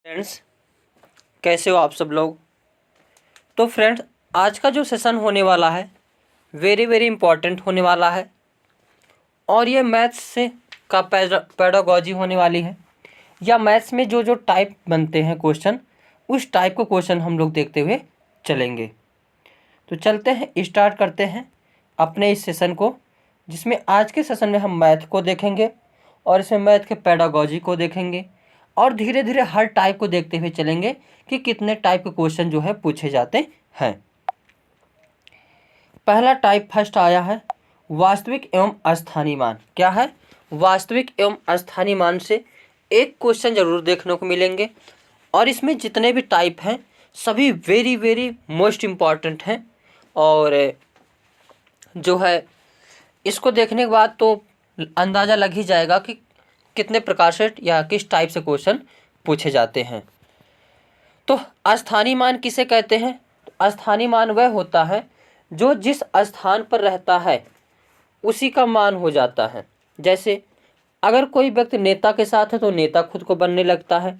Friends, कैसे हो आप सब लोग। तो फ्रेंड्स, आज का जो सेशन होने वाला है वेरी वेरी इम्पॉर्टेंट होने वाला है और ये मैथ्स से का पेडागॉजी होने वाली है, या मैथ्स में जो जो टाइप बनते हैं क्वेश्चन, उस टाइप को क्वेश्चन हम लोग देखते हुए चलेंगे। तो चलते हैं, स्टार्ट करते हैं अपने इस सेशन को, जिसमें आज के सेशन में हम मैथ को देखेंगे और इसमें मैथ के पेडागॉजी को देखेंगे और धीरे धीरे हर टाइप को देखते हुए चलेंगे कि कितने टाइप के क्वेश्चन जो है पूछे जाते हैं। पहला टाइप फर्स्ट आया है वास्तविक एवं अस्थानी मान। क्या है? वास्तविक एवं अस्थानी मान से एक क्वेश्चन जरूर देखने को मिलेंगे और इसमें जितने भी टाइप हैं सभी वेरी वेरी मोस्ट इम्पॉर्टेंट हैं और जो है इसको देखने के बाद तो अंदाज़ा लग ही जाएगा कि कितने प्रकार से या किस टाइप से क्वेश्चन पूछे जाते हैं। तो अस्थानी मान किसे कहते हैं? तो अस्थानी मान वह होता है जो जिस स्थान पर रहता है उसी का मान हो जाता है। जैसे अगर कोई व्यक्ति नेता के साथ है तो नेता खुद को बनने लगता है,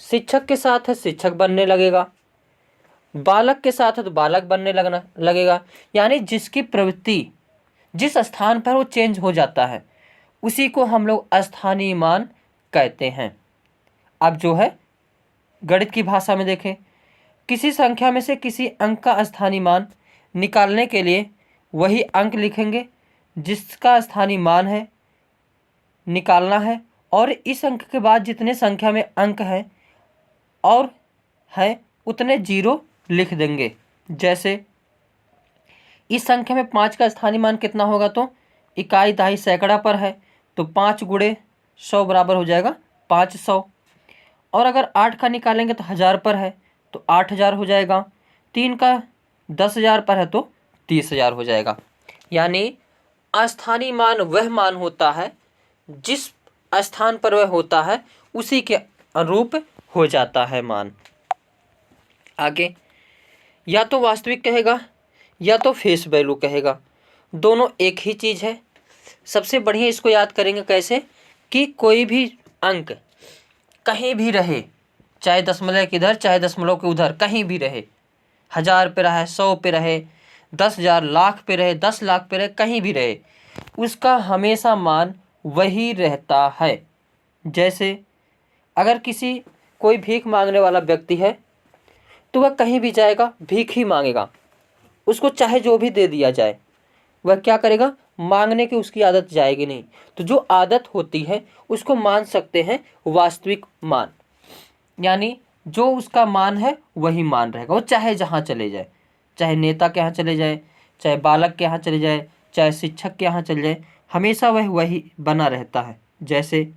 शिक्षक के साथ है शिक्षक बनने लगेगा, बालक के साथ है तो बालक बनने लगेगा। यानी जिसकी प्रवृत्ति जिस स्थान पर वो चेंज हो जाता है उसी को हम लोग अस्थानी मान कहते हैं। अब जो है गणित की भाषा में देखें, किसी संख्या में से किसी अंक का स्थानी मान निकालने के लिए वही अंक लिखेंगे जिसका स्थानी मान है निकालना है, और इस अंक के बाद जितने संख्या में अंक हैं और है उतने जीरो लिख देंगे। जैसे इस संख्या में 5 का स्थानीय मान कितना होगा? तो इकाई दहाई सैकड़ा पर है तो 5 गुणे 100 बराबर हो जाएगा 500। और अगर 8 का निकालेंगे तो 1000 पर है तो 8000 हो जाएगा। 3 का 10,000 पर है तो 30,000 हो जाएगा। यानी अस्थानीय मान वह मान होता है जिस स्थान पर वह होता है उसी के अनुरूप हो जाता है मान। आगे या तो वास्तविक कहेगा या तो फेस वैल्यू कहेगा, दोनों एक ही चीज़ है। सबसे बढ़िया इसको याद करेंगे कैसे कि कोई भी अंक कहीं भी रहे, चाहे दशमलव के इधर चाहे दशमलव के उधर, कहीं भी रहे, 1000 पे रहे, 100 पे रहे, 10,000, लाख पे रहे, 10 लाख पे रहे, कहीं भी रहे, उसका हमेशा मान वही रहता है। जैसे अगर कोई भीख मांगने वाला व्यक्ति है तो वह कहीं भी जाएगा भीख ही मांगेगा, उसको चाहे जो भी दे दिया जाए वह क्या करेगा? मांगने की उसकी आदत जाएगी नहीं। तो जो आदत होती है उसको मान सकते हैं वास्तविक मान, यानी जो उसका मान है वही मान रहेगा, वो चाहे जहाँ चले जाए, चाहे नेता के यहाँ चले जाए, चाहे बालक के यहाँ चले जाए, चाहे शिक्षक के यहाँ चले जाए, हमेशा वह वही बना रहता है। जैसे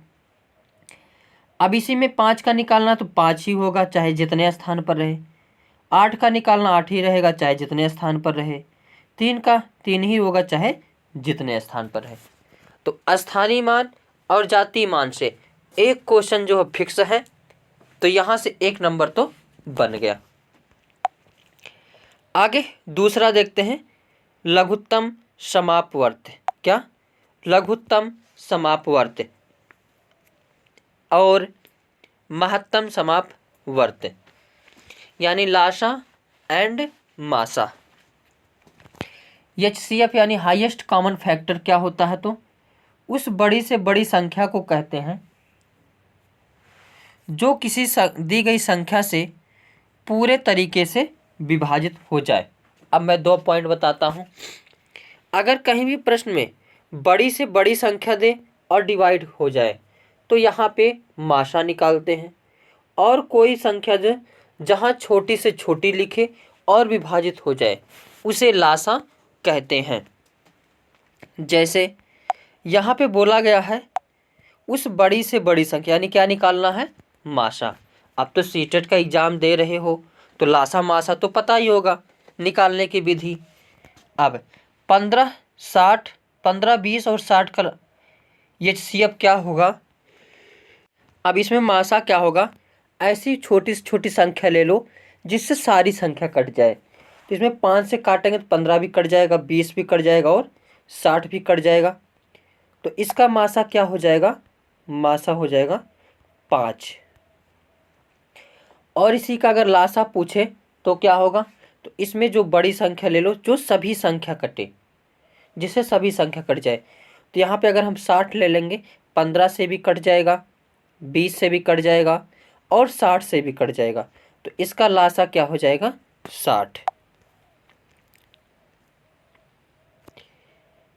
अब इसी में 5 का निकालना तो 5 ही होगा चाहे जितने स्थान पर रहे, 8 का निकालना 8 ही रहेगा चाहे जितने स्थान पर रहे, 3 का 3 ही होगा चाहे जितने स्थान पर रहे। तो अस्थानीय मान और जातीय मान से एक क्वेश्चन जो है फिक्स है, तो यहाँ से 1 नंबर तो बन गया। आगे दूसरा देखते हैं लघुत्तम समापवर्त। क्या? लघुत्तम समापवर्त और महत्तम समापवर्त, यानी लासा एंड मासा। HCF यानी हाईएस्ट कॉमन फैक्टर क्या होता है? तो उस बड़ी से बड़ी संख्या को कहते हैं जो किसी दी गई संख्या से पूरे तरीके से विभाजित हो जाए। अब मैं 2 पॉइंट बताता हूँ। अगर कहीं भी प्रश्न में बड़ी से बड़ी संख्या दे और डिवाइड हो जाए तो यहाँ पे माशा निकालते हैं, और कोई संख्या जो जहाँ छोटी से छोटी लिखे और विभाजित हो जाए उसे लासा कहते हैं। जैसे यहाँ पे बोला गया है उस बड़ी से बड़ी संख्या, यानी क्या निकालना है? माशा। अब तो सीटेट का एग्ज़ाम दे रहे हो तो लासा माशा तो पता ही होगा निकालने की विधि। अब 15, 60, 15, 20 और 60 का HCF क्या होगा? अब इसमें माशा क्या होगा? ऐसी छोटी से छोटी संख्या ले लो जिससे सारी संख्या कट जाए। तो इसमें 5 से काटेंगे तो 15 भी कट जाएगा, 20 भी कट जाएगा और 60 भी कट जाएगा। तो इसका माशा क्या हो जाएगा? माशा हो जाएगा 5। और इसी का अगर लासा पूछे तो क्या होगा, तो इसमें जो बड़ी संख्या ले लो जो सभी संख्या कटे, जिससे सभी संख्या कट जाए। तो यहाँ पे अगर हम 60 ले लेंगे, 15 से भी कट जाएगा, 20 से भी कट जाएगा और 60 से भी कट जाएगा। तो इसका लासा क्या हो जाएगा, 60।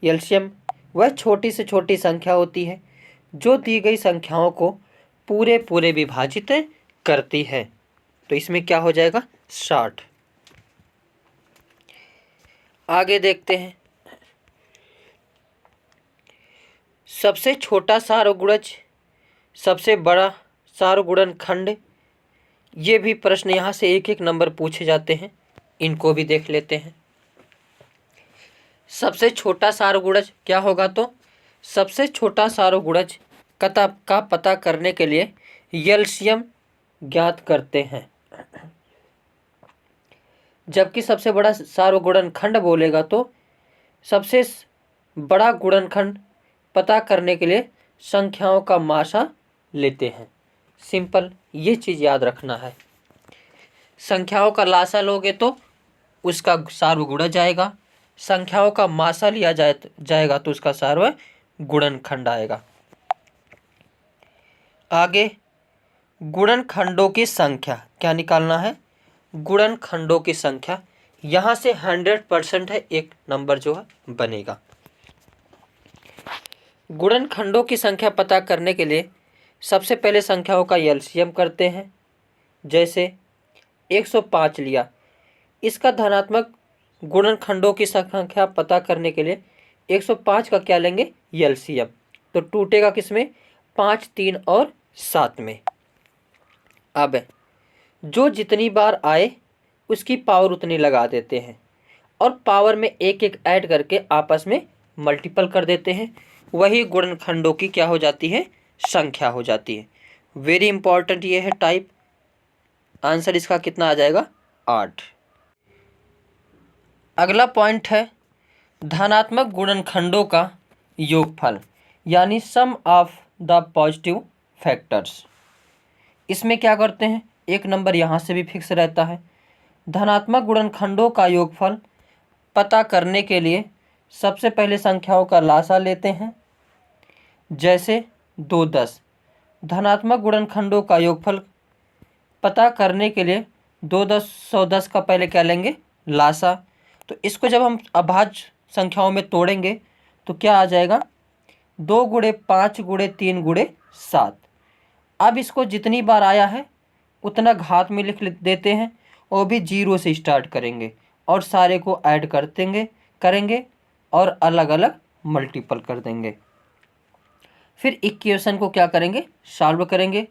एलसीएम वह छोटी से छोटी संख्या होती है जो दी गई संख्याओं को पूरे पूरे विभाजित करती है। तो इसमें क्या हो जाएगा, 60। आगे देखते हैं, सबसे छोटा सारगुणज, सबसे बड़ा सारगुणनखंड। ये भी प्रश्न यहाँ से एक एक नंबर पूछे जाते हैं, इनको भी देख लेते हैं। सबसे छोटा सारगुणज क्या होगा, तो सबसे छोटा सारगुणज का पता करने के लिए एलसीएम ज्ञात करते हैं, जबकि सबसे बड़ा सारगुणनखंड बोलेगा तो सबसे बड़ा गुणनखंड पता करने के लिए संख्याओं का मासा लेते हैं। सिंपल, ये चीज़ याद रखना है। संख्याओं का लासा लोगे तो उसका सार्वगुणज आएगा, संख्याओं का मासा लिया जाएगा तो उसका सार्वगुणनखंड आएगा। आगे गुणनखंडों की संख्या क्या निकालना है, गुणनखंडों की संख्या। यहाँ से 100% है, एक नंबर जो है बनेगा। गुणनखंडों की संख्या पता करने के लिए सबसे पहले संख्याओं का एलसीएम करते हैं। जैसे 105 लिया, इसका धनात्मक गुणनखंडों की संख्या पता करने के लिए 105 का क्या लेंगे, एलसीएम। तो टूटेगा किसमें, 5, 3 और 7 में। अब जो जितनी बार आए उसकी पावर उतनी लगा देते हैं और पावर में एक एक ऐड करके आपस में मल्टीपल कर देते हैं। वही गुणनखंडों की क्या हो जाती है, संख्या हो जाती है। वेरी इंपॉर्टेंट ये है टाइप। आंसर इसका कितना आ जाएगा, 8। अगला पॉइंट है धनात्मक गुणनखंडों का योगफल, यानी सम ऑफ द पॉजिटिव फैक्टर्स। इसमें क्या करते हैं, एक नंबर यहाँ से भी फिक्स रहता है। धनात्मक गुणनखंडों का योगफल पता करने के लिए सबसे पहले संख्याओं का लासा लेते हैं। जैसे 2, 10, धनात्मक गुणनखंडों का योगफल पता करने के लिए 2, 10, 110 का पहले क्या लेंगे, लासा। तो इसको जब हम अभाज्य संख्याओं में तोड़ेंगे तो क्या आ जाएगा, 2 गुणे 5 गुणे 3 गुणे 7। अब इसको जितनी बार आया है उतना घात में लिख देते हैं, वो भी 0 से स्टार्ट करेंगे और सारे को ऐड करेंगे और अलग अलग मल्टीपल कर देंगे। फिर इक्वेशन को क्या करेंगे, सॉल्व करेंगे।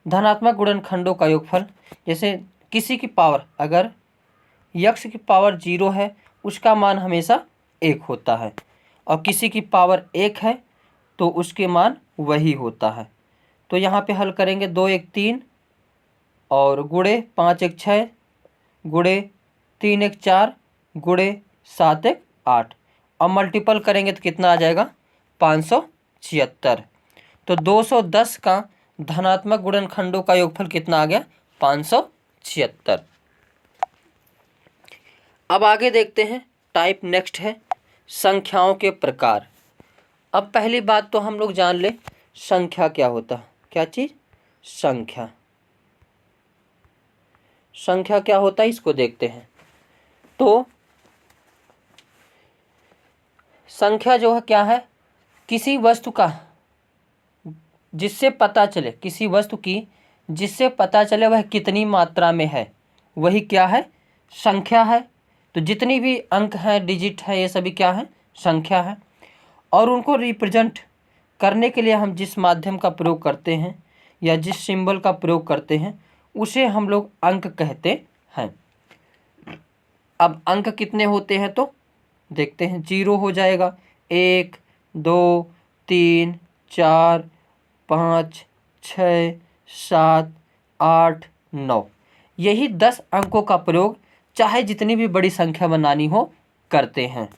धनात्मक गुणनखंडों का योगफल, जैसे किसी की पावर अगर x की पावर 0 है उसका मान हमेशा 1 होता है, और किसी की पावर 1 है तो उसके मान वही होता है। तो यहाँ पे हल करेंगे, 2 1 3 और गुणे 5 1 6 गुणे 3 1 4 गुणे 7 1 8 और मल्टीपल करेंगे तो कितना आ जाएगा, 576। तो 210 का धनात्मक गुणनखंडों का योगफल कितना आ गया, 576। अब आगे देखते हैं टाइप। नेक्स्ट है संख्याओं के प्रकार। अब पहली बात तो हम लोग जान ले संख्या क्या होता है, क्या चीज़, संख्या। संख्या क्या होता है इसको देखते हैं। तो संख्या जो है क्या है, किसी वस्तु का जिससे पता चले, किसी वस्तु की जिससे पता चले वह कितनी मात्रा में है, वही क्या है, संख्या है। तो जितनी भी अंक हैं, डिजिट है, ये सभी क्या है, संख्या है। और उनको रिप्रेजेंट करने के लिए हम जिस माध्यम का प्रयोग करते हैं या जिस सिंबल का प्रयोग करते हैं उसे हम लोग अंक कहते हैं। अब अंक कितने होते हैं तो देखते हैं। 0 हो जाएगा, 1 2 3 4 5 6 7 8 9, यही 10 अंकों का प्रयोग चाहे जितनी भी बड़ी संख्या बनानी हो करते हैं।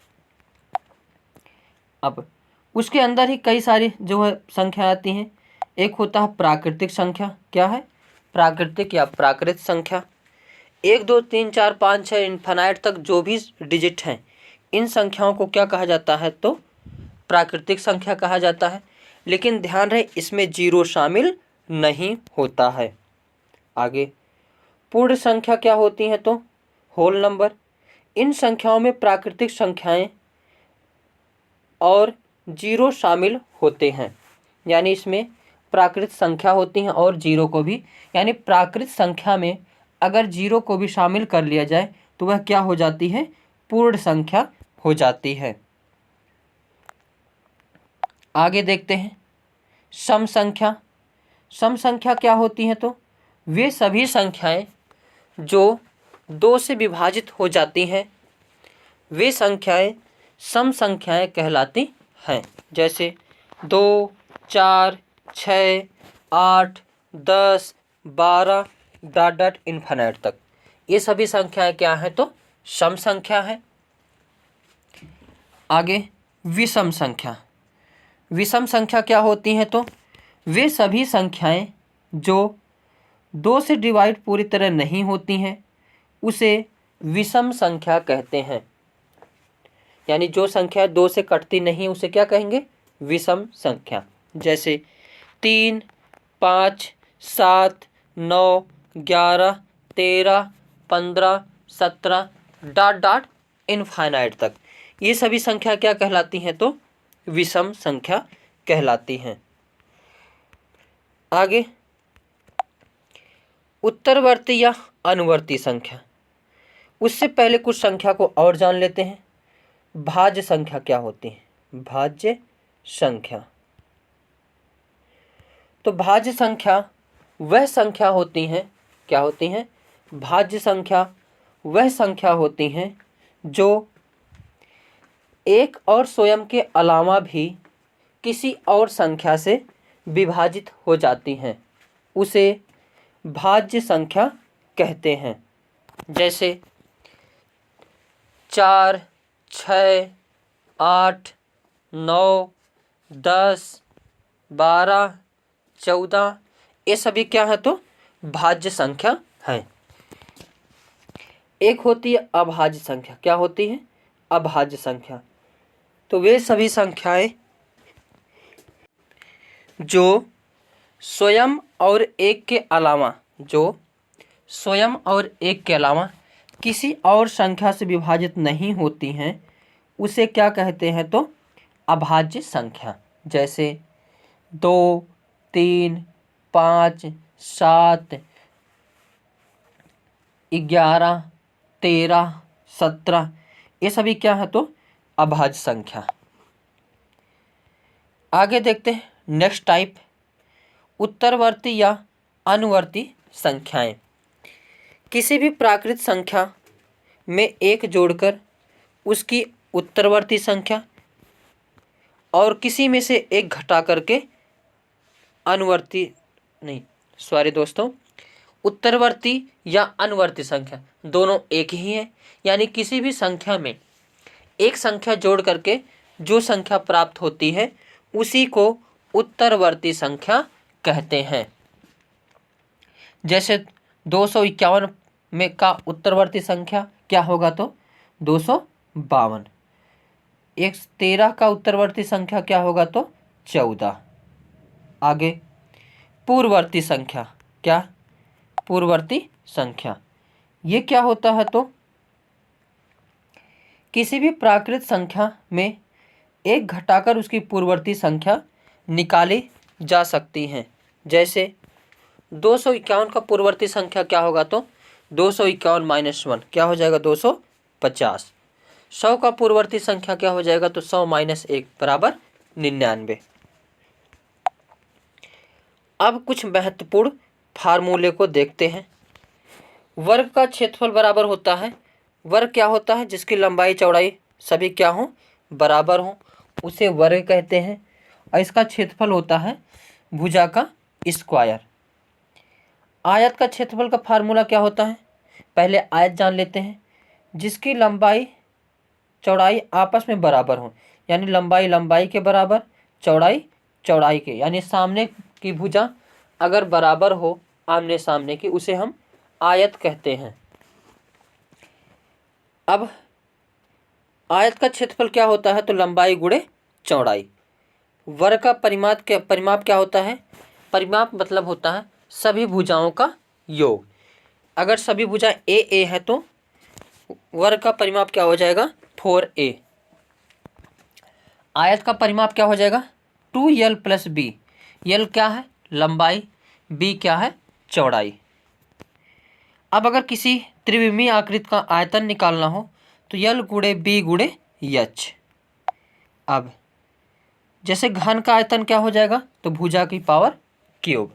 अब उसके अंदर ही कई सारी जो है संख्या आती हैं। एक होता है प्राकृतिक संख्या, क्या है, प्राकृतिक या प्राकृत संख्या। 1 2 3 4 5 6 इन्फिनाइट तक जो भी डिजिट हैं इन संख्याओं को क्या कहा जाता है तो प्राकृतिक संख्या कहा जाता है। लेकिन ध्यान रहे इसमें जीरो शामिल नहीं होता है। आगे पूर्ण संख्या क्या होती हैं तो होल नंबर। इन संख्याओं में प्राकृतिक संख्याएं और जीरो शामिल होते हैं, यानी इसमें प्राकृत संख्या होती हैं और जीरो को भी, यानी प्राकृत संख्या में अगर जीरो को भी शामिल कर लिया जाए तो वह क्या हो जाती है, पूर्ण संख्या हो जाती है। आगे देखते हैं सम संख्या। सम संख्या क्या होती हैं तो वे सभी संख्याएं जो 2 से विभाजित हो जाती हैं वे संख्याएं सम संख्याएं कहलाती हैं। जैसे 2 4 6 8 10 12 डॉट डॉट इन्फिनिट तक ये सभी संख्याएं क्या हैं तो सम संख्या है। आगे विषम संख्या। विषम संख्या क्या होती हैं तो वे सभी संख्याएं जो 2 से डिवाइड पूरी तरह नहीं होती हैं उसे विषम संख्या कहते हैं। यानी जो संख्या 2 से कटती नहीं उसे क्या कहेंगे, विषम संख्या। जैसे 3 5 7 9 11 13 15 17 डॉट डॉट इनफाइनाइट तक ये सभी संख्या क्या कहलाती हैं तो विषम संख्या कहलाती हैं। आगे उत्तरवर्ती या अनुवर्ती संख्या। उससे पहले कुछ संख्या को और जान लेते हैं। भाज्य संख्या क्या होती है, भाज्य संख्या। तो भाज्य संख्या वह संख्या होती हैं, क्या होती हैं, भाज्य संख्या वह संख्या होती हैं जो एक और स्वयं के अलावा भी किसी और संख्या से विभाजित हो जाती हैं, उसे भाज्य संख्या कहते हैं। जैसे 4 6 8 9 10 12 14 ये सभी क्या है तो भाज्य संख्या हैं। एक होती है अभाज्य संख्या। क्या होती है, अभाज्य संख्या। तो वे सभी संख्याएं जो स्वयं और एक के अलावा किसी और संख्या से विभाजित नहीं होती हैं उसे क्या कहते हैं तो अभाज्य संख्या। जैसे 2 3 5 7 11 13 17 ये सभी क्या है तो अभाज्य संख्या। आगे देखते हैं नेक्स्ट टाइप, उत्तरवर्ती या अनुवर्ती संख्याएं। किसी भी प्राकृत संख्या में एक जोड़कर उसकी उत्तरवर्ती संख्या और किसी में से एक घटा करके उत्तरवर्ती या अनुवर्ती संख्या दोनों एक ही हैं। यानी किसी भी संख्या में एक संख्या जोड़ करके जो संख्या प्राप्त होती है उसी को उत्तरवर्ती संख्या कहते हैं। जैसे 251 में का उत्तरवर्ती संख्या क्या होगा तो 252। 13 का उत्तरवर्ती संख्या क्या होगा तो 14। आगे पूर्ववर्ती संख्या। क्या, पूर्ववर्ती संख्या। ये क्या होता है तो किसी भी प्राकृत संख्या में एक घटाकर उसकी पूर्ववर्ती संख्या निकाली जा सकती हैं। जैसे 251 का पूर्ववर्ती संख्या क्या होगा तो 251 - 1 क्या हो जाएगा 250। 100 का पूर्ववर्ती संख्या क्या हो जाएगा तो 100 - 1 बराबर 99। अब कुछ महत्वपूर्ण फार्मूले को देखते हैं। वर्ग का क्षेत्रफल बराबर होता है, वर्ग क्या होता है जिसकी लंबाई चौड़ाई सभी क्या हो बराबर हो उसे वर्ग कहते हैं। और इसका क्षेत्रफल होता है भुजा का स्क्वायर। आयत का क्षेत्रफल का फार्मूला क्या होता है, पहले आयत जान लेते हैं। जिसकी लंबाई चौड़ाई आपस में बराबर हो, यानी लंबाई लंबाई के बराबर, चौड़ाई चौड़ाई के, यानी सामने की भुजा अगर बराबर हो आमने सामने की, उसे हम आयत कहते हैं। अब आयत का क्षेत्रफल क्या होता है? तो लंबाई गुणे चौड़ाई। वर्ग का परिमाप क्या होता है? परिमाप मतलब होता है सभी भुजाओं का योग। अगर सभी भुजा ए है तो वर्ग का परिमाप क्या हो जाएगा? 4a। आयत का परिमाप क्या हो जाएगा? 2l plus B. यल क्या है? लंबाई, बी क्या है? चौड़ाई। अब अगर किसी त्रिविमीय आकृति का आयतन निकालना हो तो यल गुणे बी गुणे यच। अब जैसे घन का आयतन क्या हो जाएगा? तो भुजा की पावर क्यूब।